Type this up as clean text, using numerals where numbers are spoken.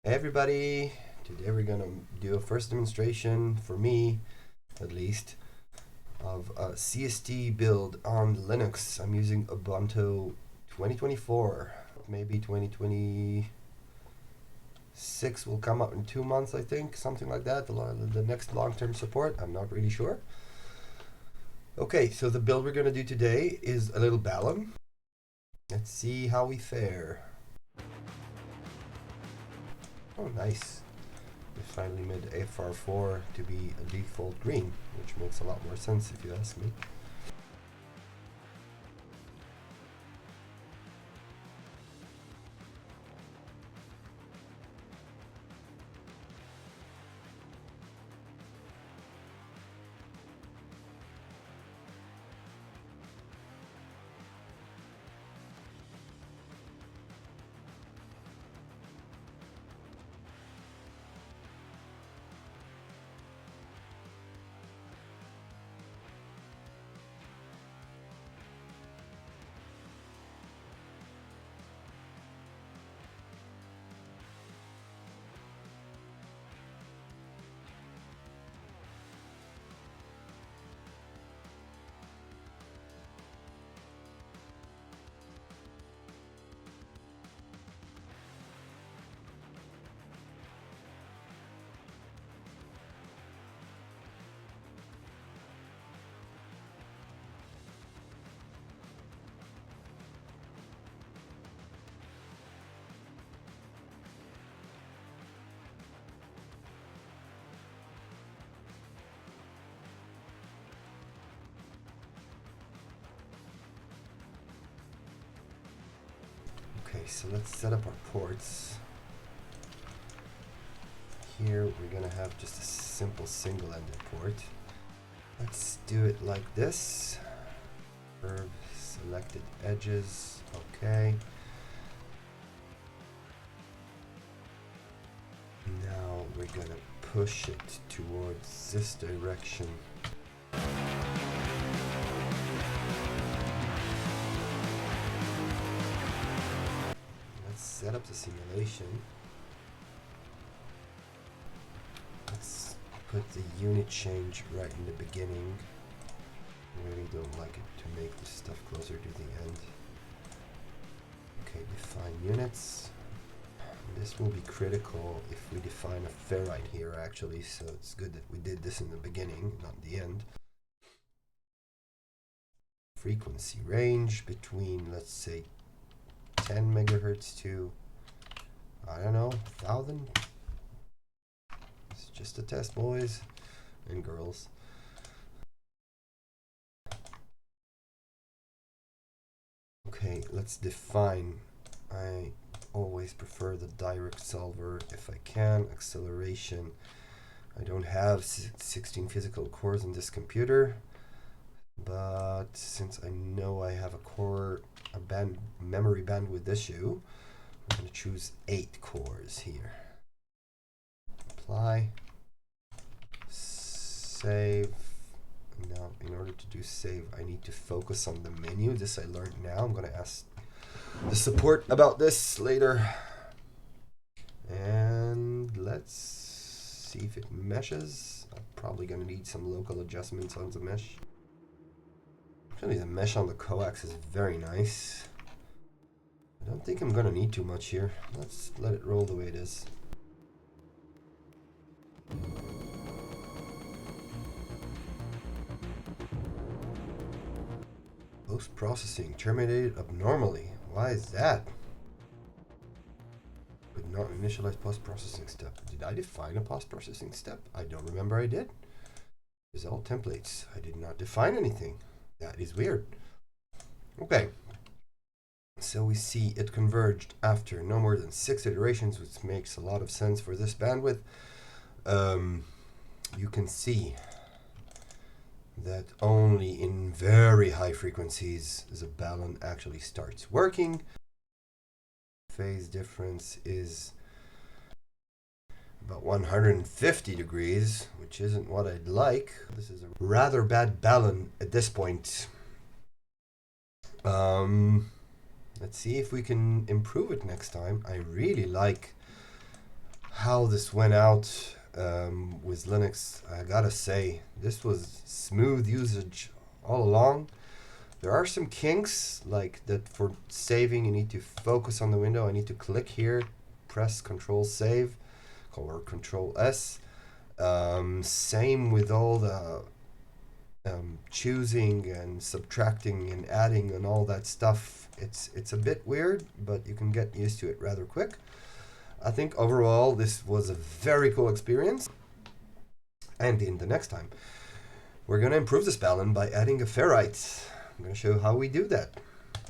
Hey everybody, today we're gonna do a first demonstration, for me at least, of a CST build on Linux. I'm using Ubuntu 2024, maybe 2026 will come out in 2 months, I think, something like that, the next long-term support, I'm not really sure. Okay, so the build we're gonna do today is a little balun. Let's see how we fare. Oh, nice. They finally made FR4 to be a default green, which makes a lot more sense if you ask me. Okay, so let's set up our ports. Here we're gonna have just a simple single-ended port. Let's do it like this. Curve selected edges, okay. Now we're gonna push it towards this direction. Let's set up the simulation. Let's put the unit change right in the beginning. I really don't like it to make this stuff closer to the end. Okay, define units. This will be critical if we define a ferrite here actually, so it's good that we did this in the beginning, not the end. Frequency range between, let's say, 10 megahertz to, I don't know, 1,000. It's just a test, boys and girls. Okay, let's define. I always prefer the direct solver if I can. Acceleration. I don't have 16 physical cores in this computer, but since I know I have a memory bandwidth issue, I'm going to choose 8 cores here. Apply. Save. Now, in order to do save, I need to focus on the menu. This I learned now. I'm going to ask the support about this later. And let's see if it meshes. I'm probably going to need some local adjustments on the mesh. Actually, the mesh on the coax is very nice. I don't think I'm going to need too much here. Let's let it roll the way it is. Post-processing terminated abnormally. Why is that? Could not initialize post-processing step. Did I define a post-processing step? I don't remember I did. Result templates. I did not define anything. That is weird. Okay. So we see it converged after no more than 6 iterations, which makes a lot of sense for this bandwidth. You can see that only in very high frequencies the balun actually starts working. Phase difference is about 150 degrees, which isn't what I'd like. This is a rather bad balun at this point. Let's see if we can improve it next time. I really like how this went out with Linux. I gotta say, this was smooth usage all along. There are some kinks, like that for saving you need to focus on the window. I need to click here, press Control Save, or Control S. Same with all the choosing and subtracting and adding and all that stuff. It's a bit weird, but you can get used to it rather quick. I think overall this was a very cool experience. And in the next time, we're going to improve this balun by adding a ferrite. I'm going to show you how we do that.